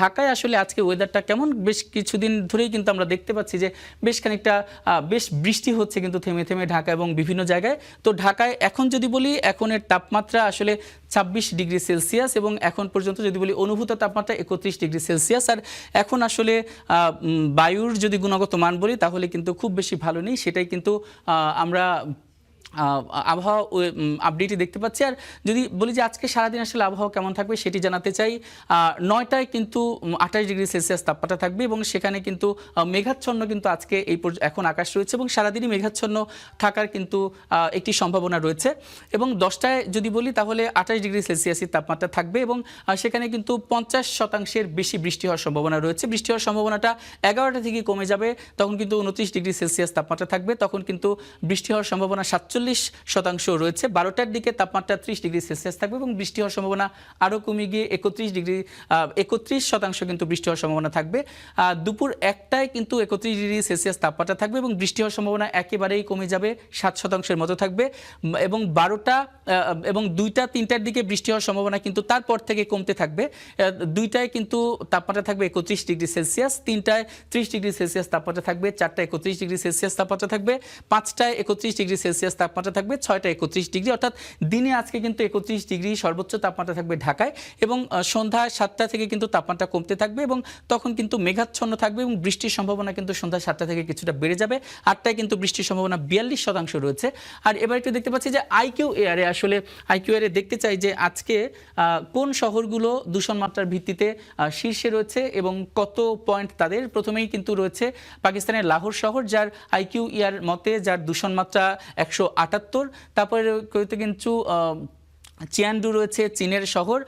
ঢাকায় আসলে আজকে ওয়েদারটা কেমন, বেশ কিছুদিন ধরেই কিন্তু আমরা দেখতে পাচ্ছি যে বেশ খানিকটা বেশ বৃষ্টি হচ্ছে কিন্তু থেমে থেমে ঢাকা এবং বিভিন্ন জায়গায়। তো ঢাকায় এখন যদি বলি, এখনের তাপমাত্রা আসলে 26 ডিগ্রি সেলসিয়াস এবং এখন পর্যন্ত যদি বলি অনুভূত তাপমাত্রা 31 ডিগ্রি সেলসিয়াস। আর এখন আসলে বায়ুর যদি গুণগত মান বলি তাহলে কিন্তু খুব বেশি ভালো নেই, সেটাই কিন্তু আমরা আবহাওয়া আপডেটই দেখতে পাচ্ছি। আর যদি বলি যে আজকে সারাদিন আসলে আবহাওয়া কেমন থাকবে সেটি জানাতে চাই। 9টায় কিন্তু 28 ডিগ্রি সেলসিয়াস তাপমাত্রা থাকবে এবং সেখানে কিন্তু মেঘাচ্ছন্ন কিন্তু আজকে এখন আকাশ রয়েছে এবং সারাদিনই মেঘাচ্ছন্ন থাকার কিন্তু একটি সম্ভাবনা রয়েছে। এবং 10টায় যদি বলি তাহলে 28 ডিগ্রি সেলসিয়াসের তাপমাত্রা থাকবে এবং সেখানে কিন্তু 50% বেশি বৃষ্টি হওয়ার সম্ভাবনা রয়েছে। বৃষ্টি হওয়ার সম্ভাবনাটা 11টা থেকে কমে যাবে, তখন কিন্তু 29 ডিগ্রি সেলসিয়াস তাপমাত্রা থাকবে, তখন কিন্তু বৃষ্টি হওয়ার সম্ভাবনা 47% রয়েছে। 12টার দিকে তাপমাত্রা 30 ডিগ্রি সেলসিয়াস থাকবে এবং বৃষ্টি হওয়ার সম্ভাবনা আরও কমে গিয়ে 31% কিন্তু বৃষ্টি হওয়ার সম্ভাবনা থাকবে। দুপুর 1টায় কিন্তু 31 ডিগ্রি সেলসিয়াস তাপমাত্রা থাকবে এবং বৃষ্টি হওয়ার সম্ভাবনা একেবারেই কমে যাবে, 7% মতো থাকবে। এবং 12টা এবং 2টা 3টার দিকে বৃষ্টি হওয়ার সম্ভাবনা কিন্তু তারপর থেকে কমতে থাকবে। 2টায় কিন্তু তাপমাত্রা থাকবে 31 ডিগ্রি সেলসিয়াস, 3টায় 30 ডিগ্রি সেলসিয়াস তাপমাত্রা থাকবে, 4টায় 31 ডিগ্রি সেলসিয়াস তাপমাত্রা থাকবে, 5টায় 31 ডিগ্রি সেলসিয়াস তাপমাত্রা থাকবে, 6টায় 31 ডিগ্রি। অর্থাৎ দিনে আজকে কিন্তু 31 ডিগ্রি সর্বোচ্চ তাপমাত্রা থাকবে ঢাকায় এবং সন্ধ্যা 7টা থেকে কিন্তু তাপমাত্রা কমতে থাকবে এবং তখন কিন্তু মেঘাচ্ছন্ন থাকবে এবং বৃষ্টির সম্ভাবনা কিন্তু সন্ধ্যা 7টা থেকে কিছুটা বেড়ে যাবে। 8টায় কিন্তু বৃষ্টির সম্ভাবনা 42% রয়েছে। আর এবার একটু দেখতে পাচ্ছি যে আইকিউ এয়ারে দেখতে চাই যে আজকে কোন শহরগুলো দূষণ মাত্রার ভিত্তিতে শীর্ষে রয়েছে এবং কত পয়েন্ট তাদের। প্রথমেই কিন্তু রয়েছে পাকিস্তানের লাহোর শহর, যার আইকিউ এয়ার মতে যার দূষণ মাত্রা 178। তারপরে কিন্তু চিয়ানডু রয়েছে চীনের শহর,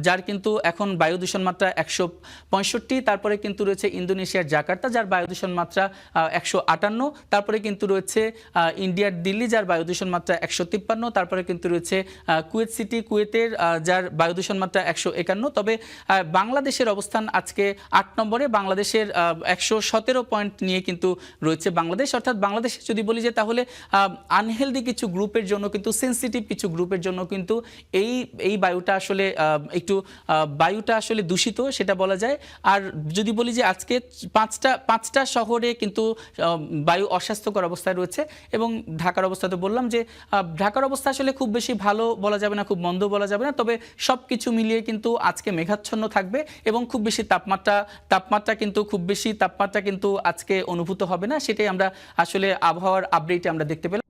যার কিন্তু এখন বায়ু দূষণ মাত্রা 165। তারপরে কিন্তু রয়েছে ইন্দোনেশিয়ার জাকার্তা, যার বায়ু দূষণ মাত্রা 158। তারপরে কিন্তু রয়েছে ইন্ডিয়ার দিল্লি, যার বায়ু দূষণ মাত্রা 153। তারপরে কিন্তু রয়েছে কুয়েত সিটি, কুয়েতের, যার বায়ু দূষণ মাত্রা 151। তবে বাংলাদেশের অবস্থান আজকে 8 নম্বরে, বাংলাদেশের 117 পয়েন্ট নিয়ে কিন্তু রয়েছে বাংলাদেশ। অর্থাৎ বাংলাদেশে যদি বলি যে তাহলে আনহেলদি কিছু গ্রুপের জন্য কিন্তু, সেন্সিটিভ কিছু গ্রুপের জন্য কিন্তু এই বায়ুটা আসলে বায়ুটা আসলে দূষিত সেটা বলা যায়। আর যদি বলি যে আজকে পাঁচটা শহরে কিন্তু বায়ু অস্বাস্থ্যকর অবস্থায় রয়েছে এবং ঢাকার অবস্থা তো বললাম যে ঢাকার অবস্থা আসলে খুব বেশি ভালো বলা যাবে না, খুব মন্দ বলা যাবে না, তবে সব কিছু মিলিয়ে কিন্তু আজকে মেঘাচ্ছন্ন থাকবে এবং খুব বেশি তাপমাত্রা কিন্তু আজকে অনুভূত হবে না। সেটাই আমরা আসলে আবহাওয়ার আপডেটে আমরা দেখতে পেলাম।